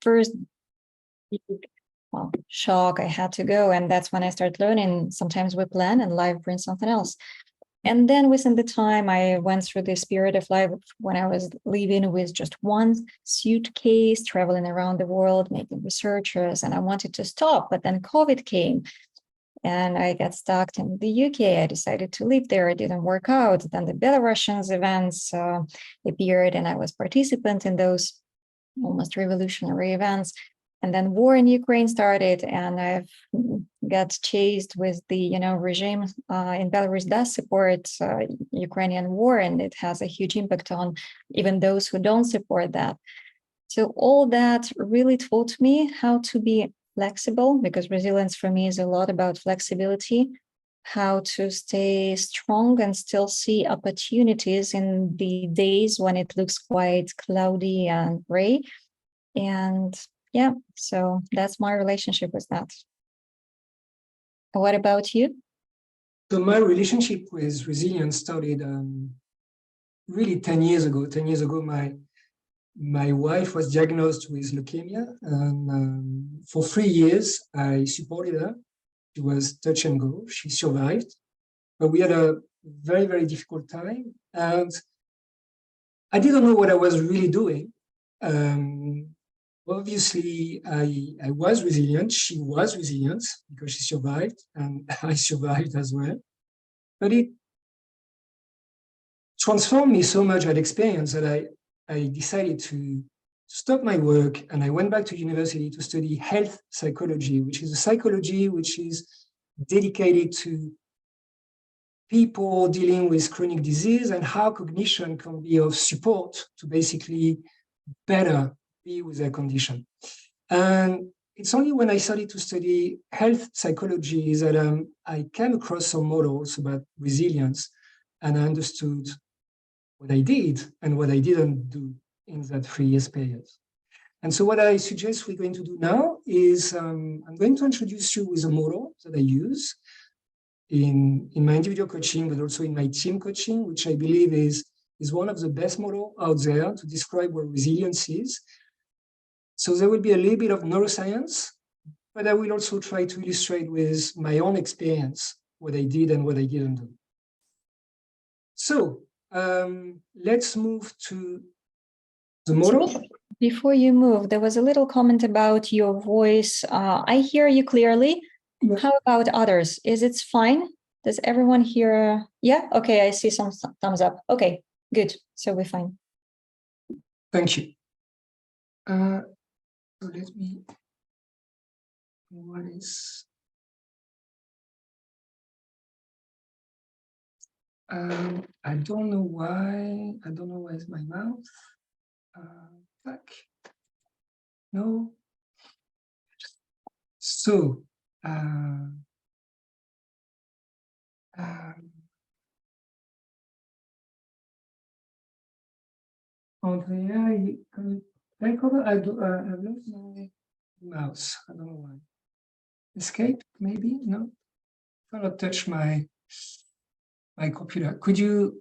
first shock, I had to go. And that's when I started learning. Sometimes we plan and life brings something else. And then within the time, I went through this period of life when I was living with just one suitcase, traveling around the world, making researchers, and I wanted to stop. But then COVID came and I got stuck in the UK. I decided to live there. It didn't work out. Then the Belarusians events appeared, and I was participant in those almost revolutionary events. And then war in Ukraine started, and I've got chased with the regime in Belarus does support Ukrainian war, and it has a huge impact on even those who don't support that. So all that really taught me how to be flexible, because resilience for me is a lot about flexibility, how to stay strong and still see opportunities in the days when it looks quite cloudy and gray. And yeah, so that's my relationship with that. What about you? So my relationship with resilience started really 10 years ago. 10 years ago, my wife was diagnosed with leukemia, and for 3 years, I supported her. She was touch and go. She survived, but we had a very, very difficult time, and I didn't know what I was really doing. Obviously, I was resilient. She was resilient because she survived, and I survived as well. But it transformed me so much, that experience, that I decided to stop my work, and I went back to university to study health psychology, which is a psychology which is dedicated to people dealing with chronic disease and how cognition can be of support to basically better be with their condition. And it's only when I started to study health psychology that I came across some models about resilience, and I understood what I did and what I didn't do in that 3 years period. And so what I suggest we're going to do now is I'm going to introduce you with a model that I use in my individual coaching, but also in my team coaching, which I believe is one of the best models out there to describe what resilience is. So there will be a little bit of neuroscience, but I will also try to illustrate with my own experience what I did and what I didn't do. So let's move to the model. Before you move, there was a little comment about your voice. I hear you clearly. Yeah. How about others? Is it fine? Does everyone hear? Yeah? Okay, I see some thumbs up. Okay, good. So we're fine. Thank you. So let me, what is, I don't know why is my mouth, back, no. So, Andrea, can you take over? I've lost my mouse. I don't know why. Escape, maybe? No. I cannot touch my computer. Could you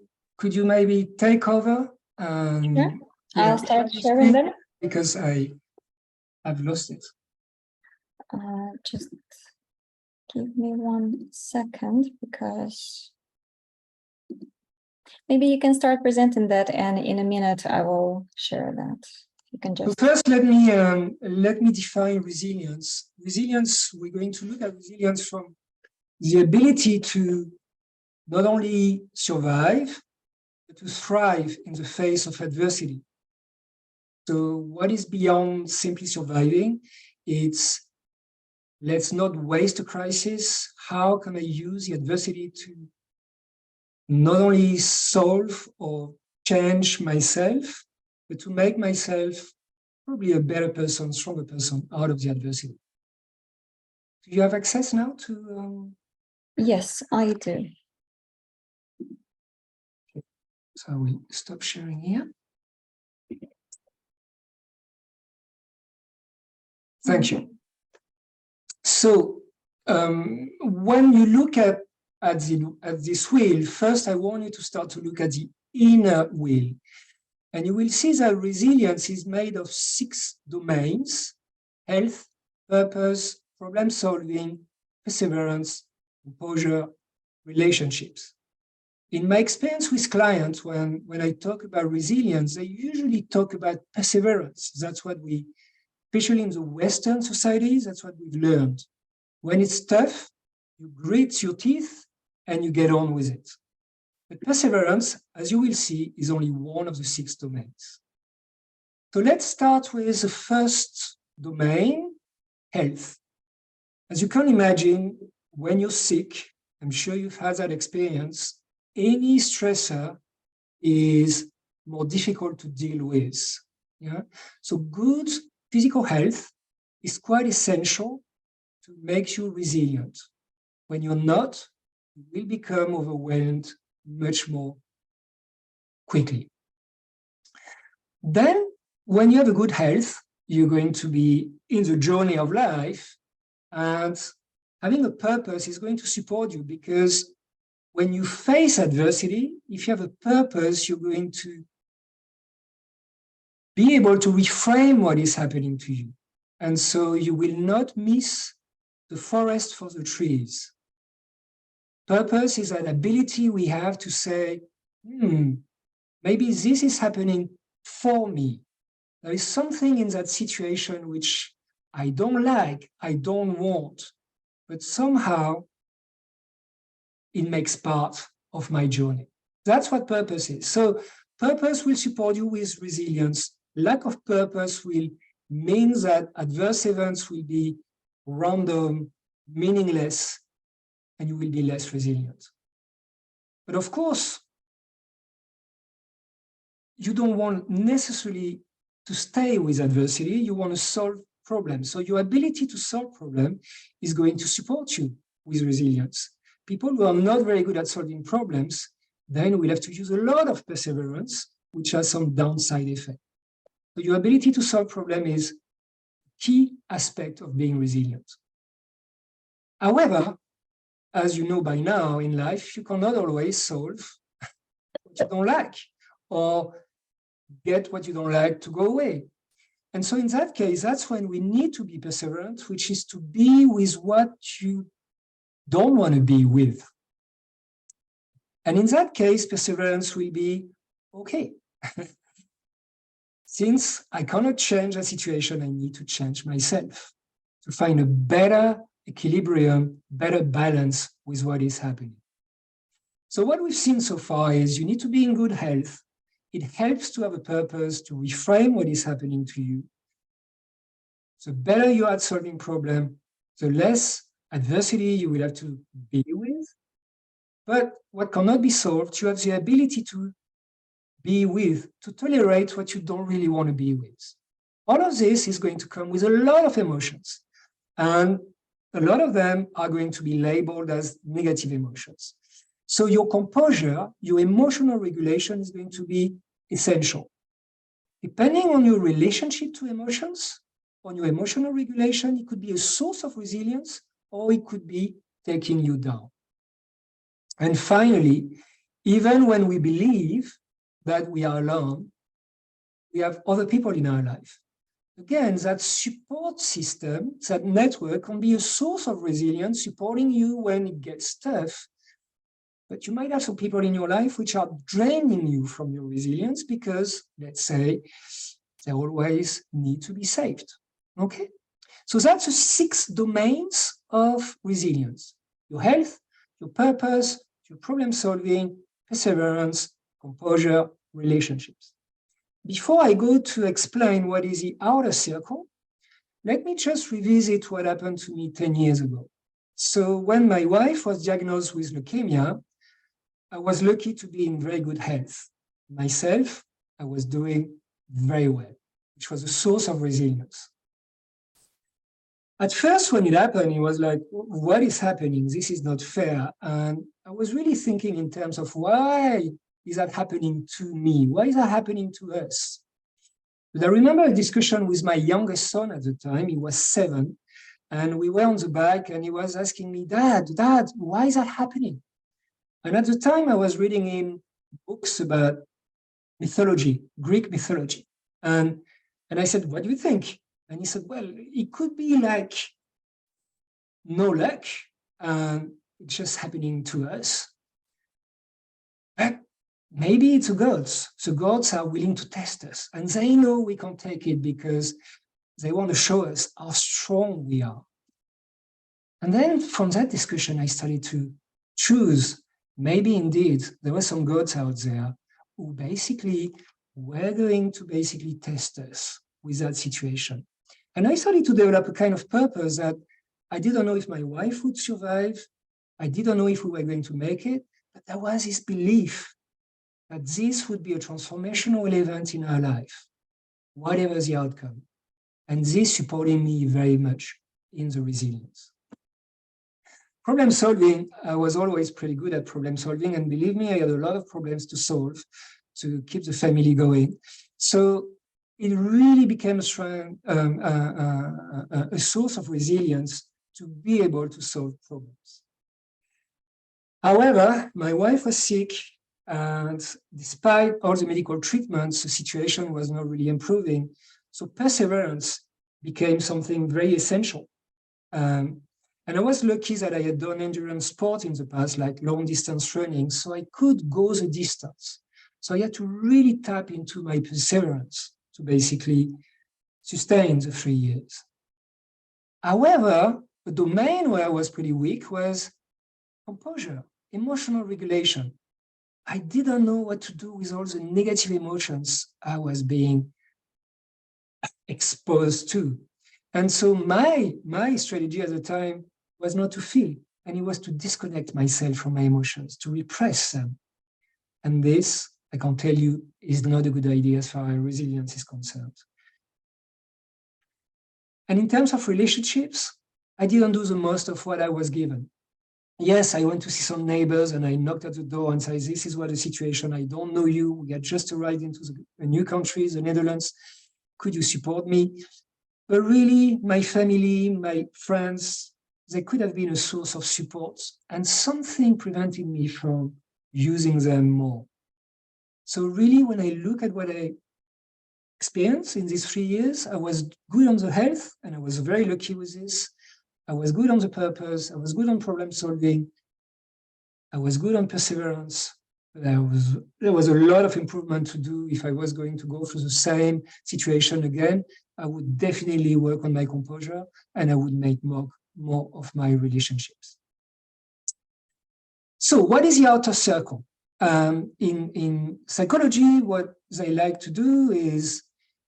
maybe take over? Sure. I'll start sharing then. Because I've lost it. Just give me 1 second, because maybe you can start presenting that, and in a minute I will share that. You can just. So first, let me define resilience. Resilience. We're going to look at resilience from the ability to not only survive, but to thrive in the face of adversity. So what is beyond simply surviving? It's, let's not waste a crisis. How can I use the adversity to not only solve or change myself, but to make myself probably a better person, stronger person out of the adversity? Do you have access now to? Yes, I do. Okay. So I will stop sharing here. Thank you. So when you look at this wheel, first I want you to start to look at the inner wheel. And you will see that resilience is made of 6 domains: health, purpose, problem solving, perseverance, composure, relationships. In my experience with clients, when I talk about resilience, they usually talk about perseverance. That's what we, especially in the Western societies, that's what we've learned. When it's tough, you grit your teeth and you get on with it. But perseverance, as you will see, is only one of the 6 domains. So let's start with the first domain, health. As you can imagine, when you're sick, I'm sure you've had that experience, any stressor is more difficult to deal with. Yeah? So good physical health is quite essential to make you resilient. When you're not, you will become overwhelmed much more quickly. Then, when you have a good health, you're going to be in the journey of life, and having a purpose is going to support you, because when you face adversity, if you have a purpose, you're going to be able to reframe what is happening to you. And so you will not miss the forest for the trees. Purpose is an ability we have to say, maybe this is happening for me. There is something in that situation which I don't like, I don't want, but somehow it makes part of my journey. That's what purpose is. So purpose will support you with resilience. Lack of purpose will mean that adverse events will be random, meaningless, and you will be less resilient. But of course, you don't want necessarily to stay with adversity, you want to solve problems. So your ability to solve problems is going to support you with resilience. People who are not very good at solving problems, then will have to use a lot of perseverance, which has some downside effect. So your ability to solve problems is a key aspect of being resilient. However, as you know by now in life, you cannot always solve what you don't like or get what you don't like to go away. And so in that case, that's when we need to be perseverant, which is to be with what you don't want to be with. And in that case, perseverance will be, okay, since I cannot change a situation, I need to change myself to find a better equilibrium, better balance with what is happening. So what we've seen so far is you need to be in good health. It helps to have a purpose, to reframe what is happening to you. The better you are at solving problems, the less adversity you will have to be with. But what cannot be solved, you have the ability to be with, to tolerate what you don't really want to be with. All of this is going to come with a lot of emotions. And a lot of them are going to be labeled as negative emotions. So your composure, your emotional regulation is going to be essential. Depending on your relationship to emotions, on your emotional regulation, it could be a source of resilience, or it could be taking you down. And finally, even when we believe that we are alone, we have other people in our life. Again, that support system, that network can be a source of resilience, supporting you when it gets tough. But you might have some people in your life which are draining you from your resilience because, let's say, they always need to be saved. Okay? So that's the 6 domains of resilience: your health, your purpose, your problem solving, perseverance, composure, relationships. Before I go to explain what is the outer circle, let me just revisit what happened to me 10 years ago. So when my wife was diagnosed with leukemia, I was lucky to be in very good health. Myself, I was doing very well, which was a source of resilience. At first, when it happened, it was like, what is happening? This is not fair. And I was really thinking in terms of, why is that happening to me? Why is that happening to us? But I remember a discussion with my youngest son at the time. He was 7. And we were on the bike and he was asking me, Dad, why is that happening? And at the time I was reading him books about mythology, Greek mythology. And I said, what do you think? And he said, well, it could be like no luck, it's just happening to us. But maybe it's the gods. The gods are willing to test us, and they know we can't take it because they want to show us how strong we are. And then from that discussion, I started to choose, maybe indeed there were some gods out there who basically were going to basically test us with that situation. And I started to develop a kind of purpose that I didn't know if my wife would survive. I didn't know if we were going to make it, but there was this belief that this would be a transformational event in our life, whatever the outcome. And this supported me very much in the resilience. Problem solving, I was always pretty good at problem solving, and believe me, I had a lot of problems to solve to keep the family going. So it really became a strong, a source of resilience to be able to solve problems. However, my wife was sick, and despite all the medical treatments, the situation was not really improving. So perseverance became something very essential. And I was lucky that I had done endurance sport in the past, like long distance running, so I could go the distance. So I had to really tap into my perseverance to basically sustain the 3 years. However, the domain where I was pretty weak was composure, emotional regulation. I didn't know what to do with all the negative emotions I was being exposed to. And so my strategy at the time was not to feel, and it was to disconnect myself from my emotions, to repress them. And this, I can tell you, is not a good idea as far as resilience is concerned. And in terms of relationships, I didn't do the most of what I was given. Yes, I went to see some neighbors and I knocked at the door and said, this is what the situation, I don't know you, we had just arrived into a new country, the Netherlands, could you support me? But really, my family, my friends, they could have been a source of support, and something prevented me from using them more. So really, when I look at what I experienced in these 3 years, I was good on the health, and I was very lucky with this. I was good on the purpose, I was good on problem solving, I was good on perseverance. There was a lot of improvement to do. If I was going to go through the same situation again, I would definitely work on my composure, and I would make more of my relationships. So what is the outer circle? In psychology, what they like to do is,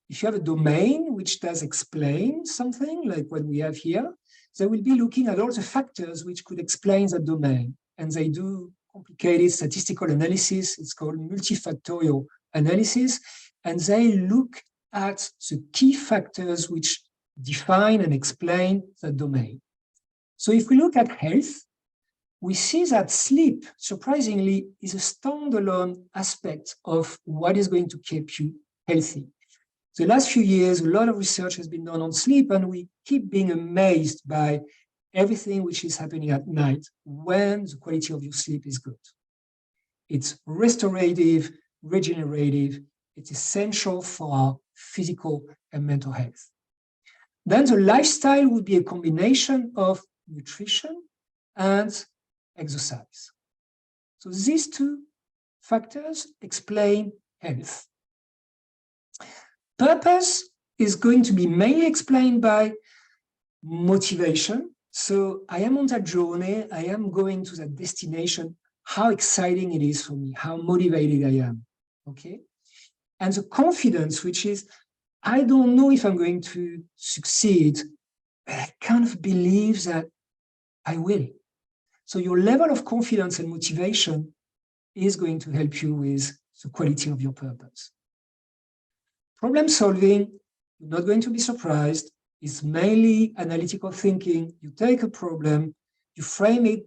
if you have a domain which does explain something, like what we have here, they will be looking at all the factors which could explain that domain. And they do complicated statistical analysis. It's called multifactorial analysis. And they look at the key factors which define and explain the domain. So if we look at health, we see that sleep, surprisingly, is a standalone aspect of what is going to keep you healthy. The last few years, a lot of research has been done on sleep, and we keep being amazed by everything which is happening at night when the quality of your sleep is good. It's restorative, regenerative, it's essential for our physical and mental health. Then the lifestyle would be a combination of nutrition and exercise. So these two factors explain health. Purpose is going to be mainly explained by motivation. So I am on that journey, I am going to that destination, how exciting it is for me, how motivated I am, okay? And the confidence, which is, I don't know if I'm going to succeed, but I kind of believe that I will. So your level of confidence and motivation is going to help you with the quality of your purpose. Problem solving, you're not going to be surprised, is mainly analytical thinking. You take a problem, you frame it,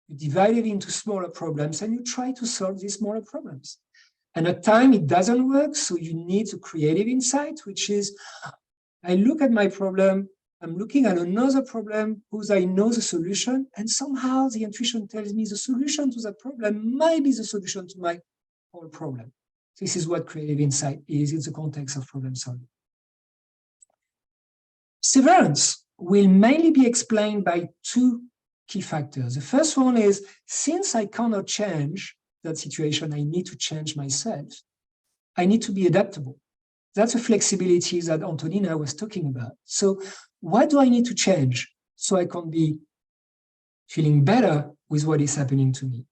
you divide it into smaller problems, and you try to solve these smaller problems. And at times it doesn't work, so you need a creative insight, which is, I look at my problem, I'm looking at another problem whose I know the solution, and somehow the intuition tells me the solution to that problem might be the solution to my whole problem. This is what creative insight is in the context of problem solving. Perseverance will mainly be explained by two key factors. The first one is, since I cannot change that situation, I need to change myself. I need to be adaptable. That's a flexibility that Antonina was talking about. So what do I need to change so I can be feeling better with what is happening to me?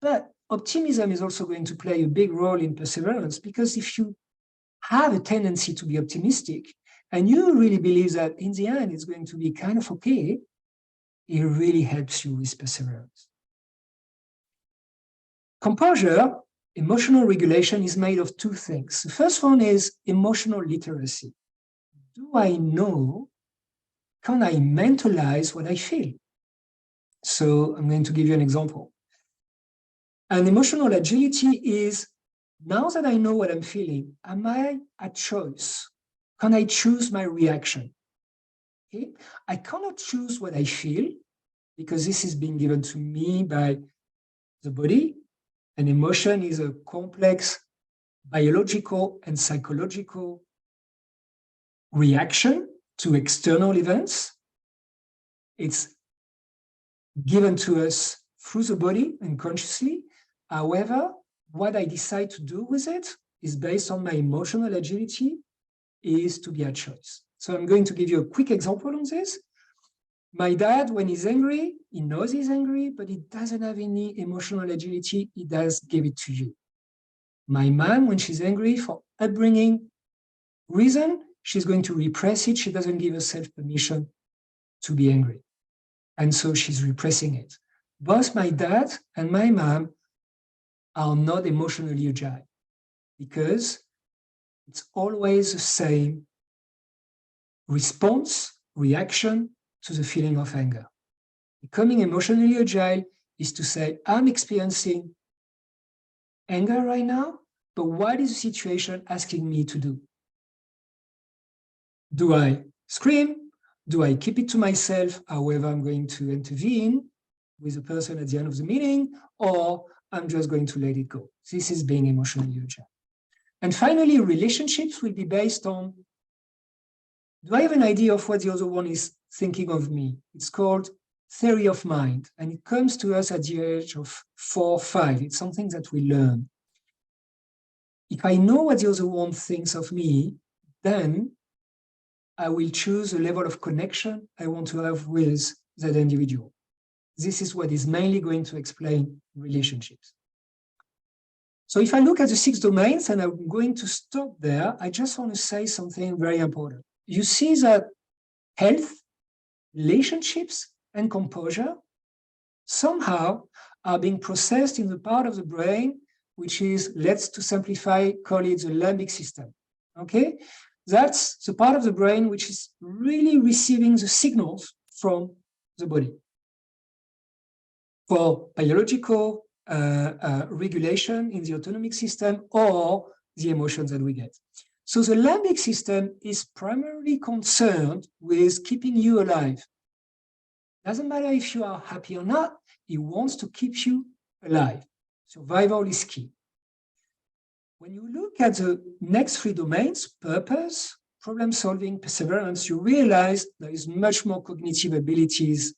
But optimism is also going to play a big role in perseverance, because if you have a tendency to be optimistic and you really believe that in the end it's going to be kind of okay, it really helps you with perseverance. Composure, emotional regulation, is made of two things. The first one is emotional literacy. Do I know, can I mentalize what I feel? So I'm going to give you an example. And emotional agility is, now that I know what I'm feeling, am I at choice? Can I choose my reaction? Okay? I cannot choose what I feel because this is being given to me by the body. And emotion is a complex biological and psychological reaction to external events. It's given to us through the body unconsciously. However, what I decide to do with it is based on my emotional agility, is to be at choice. So I'm going to give you a quick example on this. My dad, when he's angry, he knows he's angry, but he doesn't have any emotional agility. He does give it to you. My mom, when she's angry, for upbringing reason, she's going to repress it. She doesn't give herself permission to be angry. And so she's repressing it. Both my dad and my mom are not emotionally agile because it's always the same response, reaction to the feeling of anger. Becoming emotionally agile is to say, I'm experiencing anger right now, but what is the situation asking me to do? Do I scream? Do I keep it to myself? However, I'm going to intervene with the person at the end of the meeting, or I'm just going to let it go. This is being emotionally agile. And finally, relationships will be based on, do I have an idea of what the other one is thinking of me? It's called theory of mind, and it comes to us at the age of 4 or 5. It's something that we learn. If I know what the other one thinks of me, then I will choose a level of connection I want to have with that individual. This is what is mainly going to explain relationships. So if I look at the 6 domains, and I'm going to stop there, I just want to say something very important. You see that health, relationships, and composure somehow are being processed in the part of the brain, which is, let's to simplify, call it the limbic system, okay? That's the part of the brain which is really receiving the signals from the body for biological regulation in the autonomic system or the emotions that we get. So the limbic system is primarily concerned with keeping you alive. Doesn't matter if you are happy or not, it wants to keep you alive. Survival is key. When you look at the next 3 domains, purpose, problem solving, perseverance, you realize there is much more cognitive abilities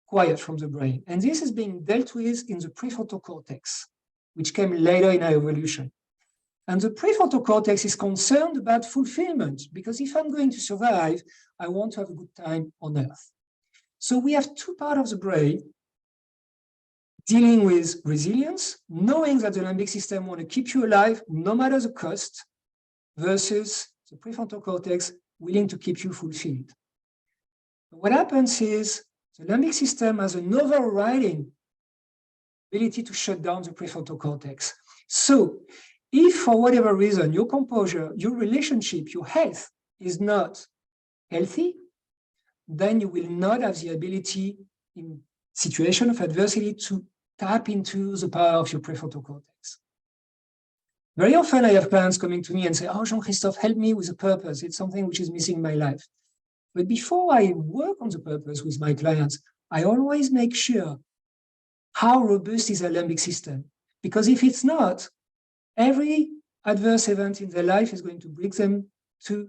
acquired from the brain. And this is being dealt with in the prefrontal cortex, which came later in our evolution. And the prefrontal cortex is concerned about fulfillment, because if I'm going to survive, I want to have a good time on Earth. So we have 2 parts of the brain dealing with resilience, knowing that the limbic system want to keep you alive no matter the cost, versus the prefrontal cortex willing to keep you fulfilled. What happens is the limbic system has an overriding ability to shut down the prefrontal cortex. So if for whatever reason your composure, your relationship, your health is not healthy, then you will not have the ability in situation of adversity to tap into the power of your prefrontal cortex. Very often I have clients coming to me and say, oh, Jean-Christophe, help me with a purpose. It's something which is missing in my life. But before I work on the purpose with my clients, I always make sure how robust is a limbic system. Because if it's not, every adverse event in their life is going to bring them to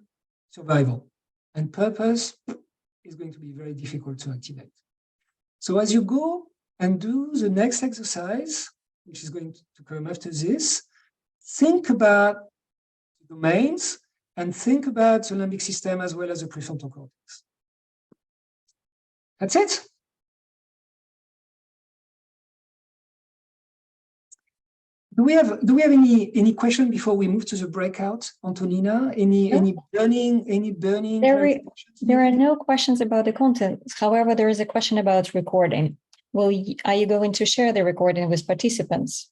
survival. And purpose is going to be very difficult to activate. So as you go and do the next exercise, which is going to come after this, think about the domains and think about the limbic system as well as the prefrontal cortex. That's it. Do we have any question before we move to the breakout, Antonina? Any burning? There are no questions about the content. However, there is a question about recording. Are you going to share the recording with participants?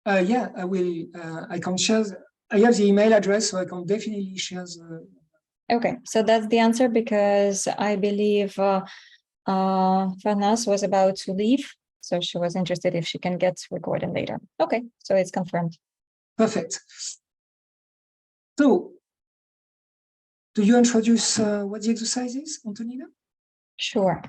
Yeah, I will. I can share. I have the email address, so I can definitely share the. Okay, so that's the answer, because I believe Farnas was about to leave. So she was interested if she can get recorded later. Okay, so it's confirmed. Perfect. So, do you introduce what the exercise is, Antonina? Sure.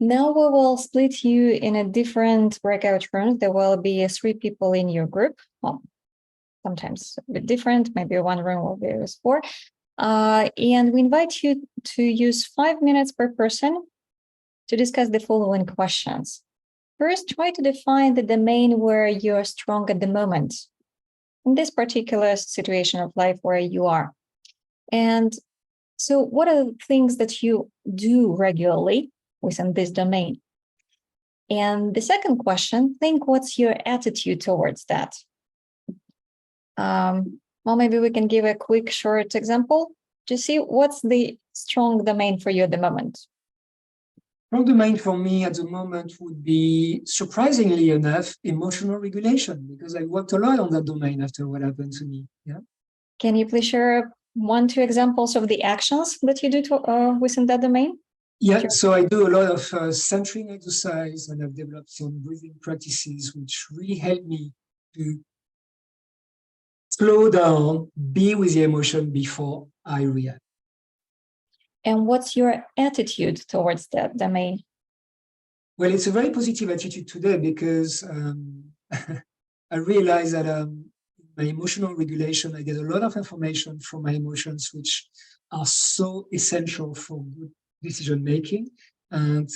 Now we will split you in a different breakout rooms. There will be 3 people in your group. Well, sometimes a bit different. Maybe one room will be with 4. And we invite you to use 5 minutes per person to discuss the following questions. First, try to define the domain where you're strong at the moment, in this particular situation of life where you are. And so what are the things that you do regularly within this domain? And the second question, think what's your attitude towards that? Well, maybe we can give a quick, short example to see what's the strong domain for you at the moment. Strong domain for me at the moment would be, surprisingly enough, emotional regulation, because I worked a lot on that domain after what happened to me. Yeah. Can you please share 1-2 examples of the actions that you do within that domain? Yeah, so I do a lot of centering exercise, and I've developed some breathing practices which really help me to slow down, be with the emotion before I react. And what's your attitude towards that domain? Well, it's a very positive attitude today, because I realize that my emotional regulation, I get a lot of information from my emotions, which are so essential for good decision making. And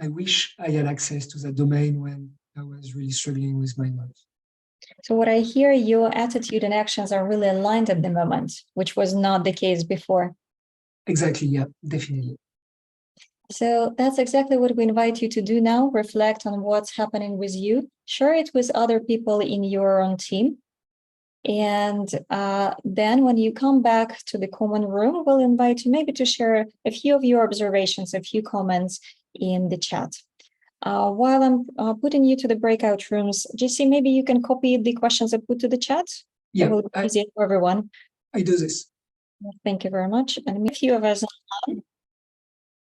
I wish I had access to that domain when I was really struggling with my life. So what I hear, your attitude and actions are really aligned at the moment, which was not the case before. Exactly, yeah, definitely. So that's exactly what we invite you to do now. Reflect on what's happening with you. Share it with other people in your own team. And then when you come back to the common room, we'll invite you maybe to share a few of your observations, a few comments in the chat. While I'm putting you to the breakout rooms, JC, maybe you can copy the questions I put to the chat. Yeah, it will be easier for everyone. I do this. Thank you very much. And a few of us online.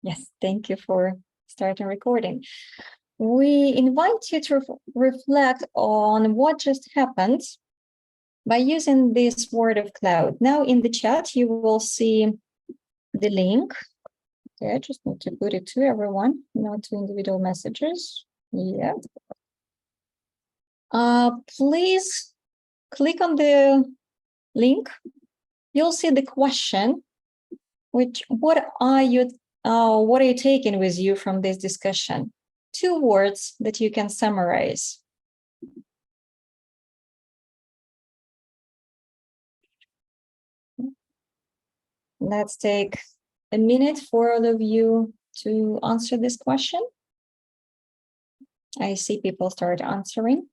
Yes, thank you for starting recording. We invite you to reflect on what just happened by using this word of cloud. Now in the chat, you will see the link. Okay, I just need to put it to everyone, not to individual messages. Yeah. Please click on the link. You'll see the question, which what are you taking with you from this discussion? 2 words that you can summarize. Let's take a minute for all of you to answer this question. I see people start answering.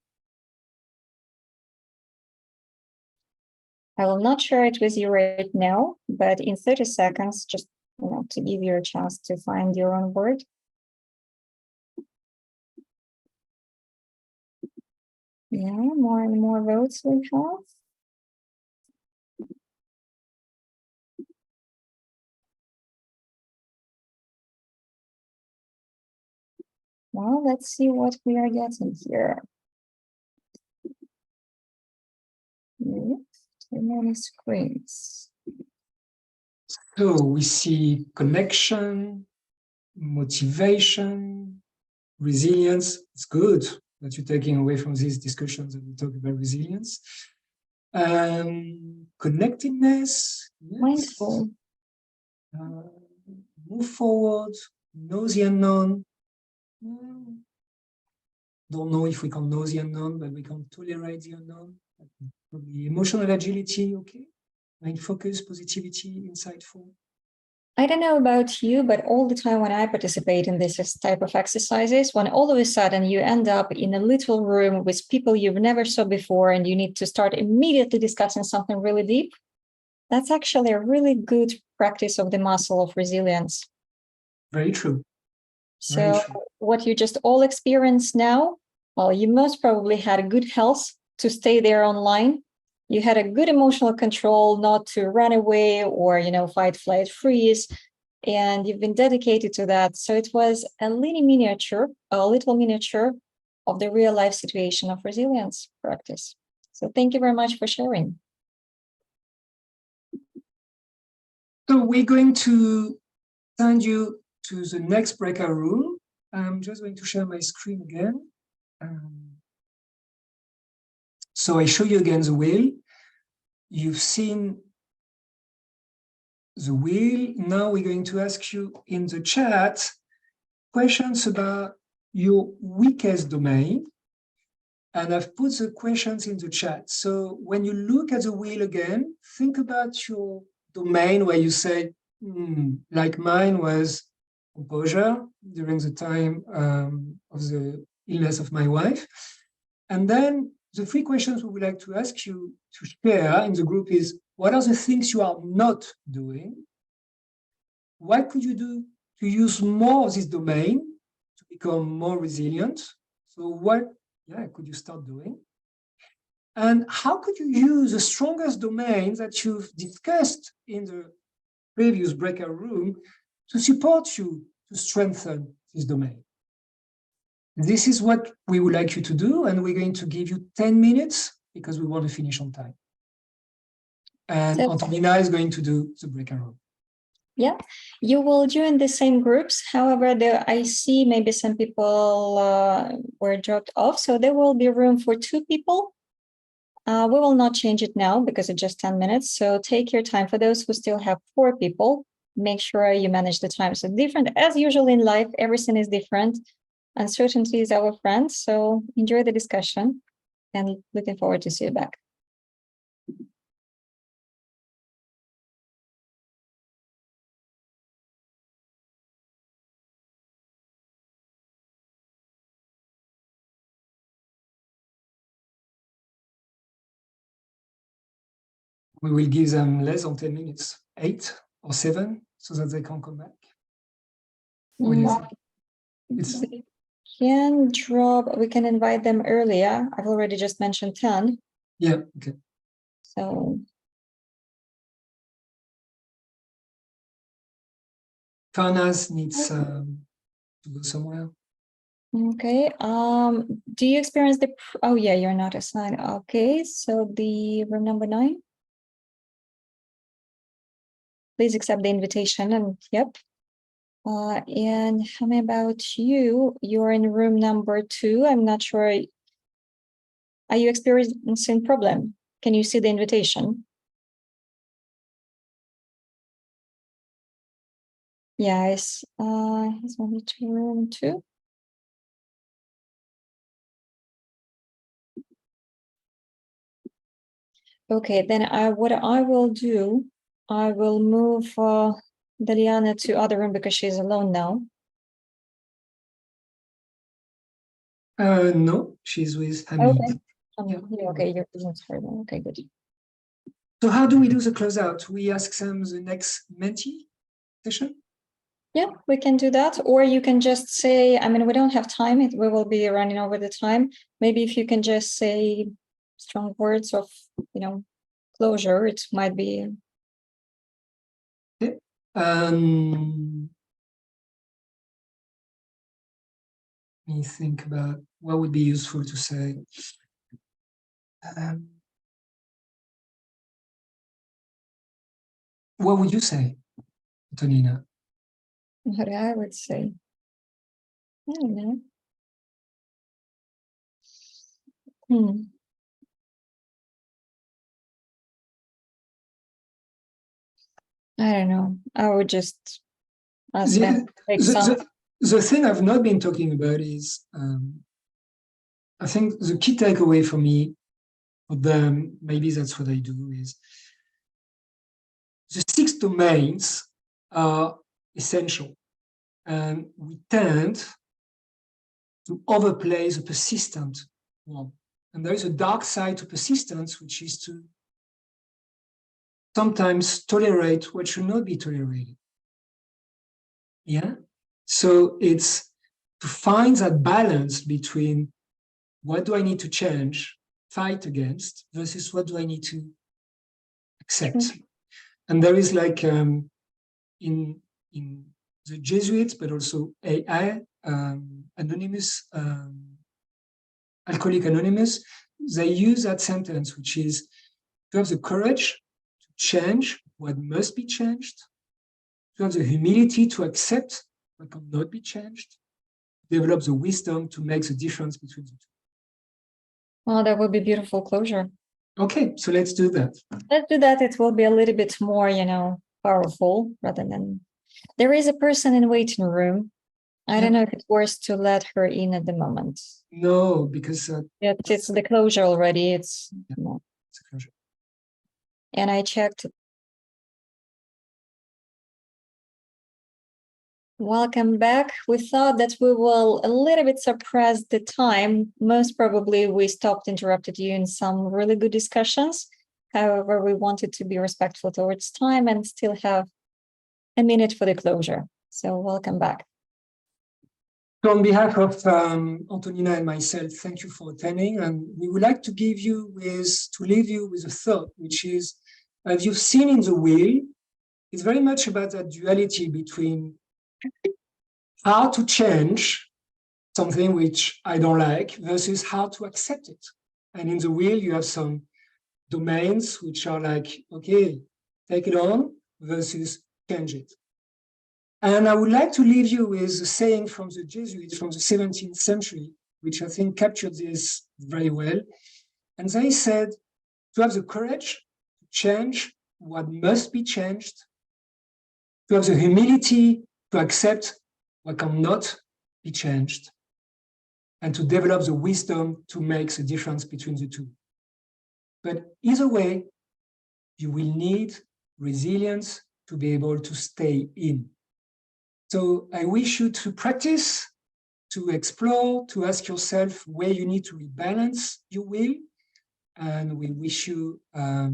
I will not share it with you right now, but in 30 seconds, just to give you a chance to find your own word. Yeah, more and more votes we have. Well, let's see what we are getting here. Too many screens. So we see connection, motivation, resilience. It's good. that you're taking away from these discussions that we talk about resilience. Connectedness, yes. Mindful. Move forward, know the unknown. Don't know if we can know the unknown, but we can tolerate the unknown. Probably emotional agility, okay. Mind focus, positivity, insightful. I don't know about you, but all the time when I participate in this type of exercises, when all of a sudden you end up in a little room with people you've never saw before and you need to start immediately discussing something really deep, that's actually a really good practice of the muscle of resilience. Very true. So what you just all experience now, well, you most probably had a good health to stay there online. You had a good emotional control not to run away or, fight, flight, freeze. And you've been dedicated to that. So it was a little miniature of the real life situation of resilience practice. So thank you very much for sharing. So we're going to send you to the next breakout room. I'm just going to share my screen again. So I show you again the wheel. You've seen the wheel. Now we're going to ask you in the chat questions about your weakest domain. And I've put the questions in the chat. So when you look at the wheel again, think about your domain where you say, like mine was composure during the time of the illness of my wife. And then the three questions we would like to ask you to share in the group is, what are the things you are not doing? What could you do to use more of this domain to become more resilient? So what could you start doing? And how could you use the strongest domain that you've discussed in the previous breakout room to support you to strengthen this domain? This is what we would like you to do, and we're going to give you 10 minutes because we want to finish on time. And Antonina is going to do the breakout room. Yeah, you will join the same groups. However, I see maybe some people were dropped off, so there will be room for 2 people. We will not change it now because it's just 10 minutes. So take your time. For those who still have 4 people, make sure you manage the time. So different, as usual in life, everything is different. Uncertainty is our friend. So enjoy the discussion and looking forward to see you back. We will give them less than 10 minutes, 8 or 7, so that they can come back. What do you think? We can invite them earlier. I've already just mentioned 10. Yeah, okay. So Farnaz needs to go somewhere. Okay. Do you experience oh yeah, you're not assigned. Okay, so the room number 9. Please accept the invitation and yep. And how about you? You're in room number 2. I'm not sure. Are you experiencing problem? Can you see the invitation? Yes. It's only to room 2. Okay, then what I will do, I will move Daliana to other room because she's alone now. No, she's with Hamid. Okay, you're business for them. Okay, good. So how do we do the closeout? We ask them the next mentee session? Yeah, we can do that. Or you can just say, I mean, we don't have time. We will be running over the time. Maybe if you can just say strong words of, closure, it might be. Okay. Let me think about what would be useful to say. What would you say, Antonina? What I would say. I don't know. I don't know. I would just ask them to take some. The thing I've not been talking about is, I think the key takeaway for me, for them, maybe that's what I do, is the 6 domains are essential. And we tend to overplay the persistent one. And there is a dark side to persistence, which is to sometimes tolerate what should not be tolerated. Yeah. So it's to find that balance between what do I need to change, fight against, versus what do I need to accept. And there is like in the Jesuits, but also AA, Anonymous, Alcoholic Anonymous, they use that sentence, which is to have the courage to change what must be changed, to have the humility to accept what cannot be changed, develop the wisdom to make the difference between the two. Well, that would be beautiful closure. Okay, so let's do that. Let's do that. It will be a little bit more, powerful rather than. There is a person in waiting room. I don't know if it's worth to let her in at the moment. No, because it's the closure already. It's it's a closure. And I checked. Welcome back. We thought that we will a little bit suppress the time. Most probably we interrupted you in some really good discussions. However, we wanted to be respectful towards time and still have a minute for the closure. So welcome back. So on behalf of Antonina and myself, thank you for attending. And we would like to leave you with a thought, which is, as you've seen in the wheel, it's very much about that duality between how to change something which I don't like versus how to accept it. And in the wheel, you have some domains which are like, okay, take it on versus change it. And I would like to leave you with a saying from the Jesuits from the 17th century, which I think captured this very well. And they said, to have the courage to change what must be changed, to have the humility to accept what cannot be changed, and to develop the wisdom to make the difference between the two. But either way, you will need resilience to be able to stay in. So I wish you to practice, to explore, to ask yourself where you need to rebalance your will, and we wish you a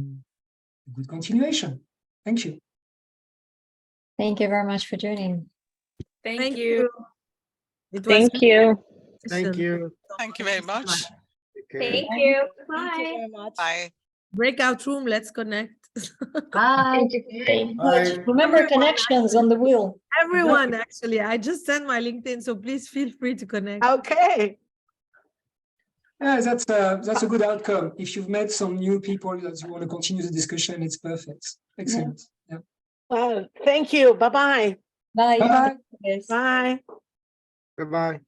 good continuation. Thank you. Thank you very much for joining. Thank you. Thank you. Thank you. Thank you very much. Okay. Thank you. Thank you Bye. very much. Bye. Breakout room. Let's connect. Bye. Bye. Remember connections on the wheel. Everyone, actually, I just sent my LinkedIn, so please feel free to connect. Okay. Yeah, that's a good outcome. If you've met some new people that you want to continue the discussion, it's perfect. Excellent. Yeah. Well, thank you. Bye-bye. Bye. Bye. Yes. Bye. Goodbye.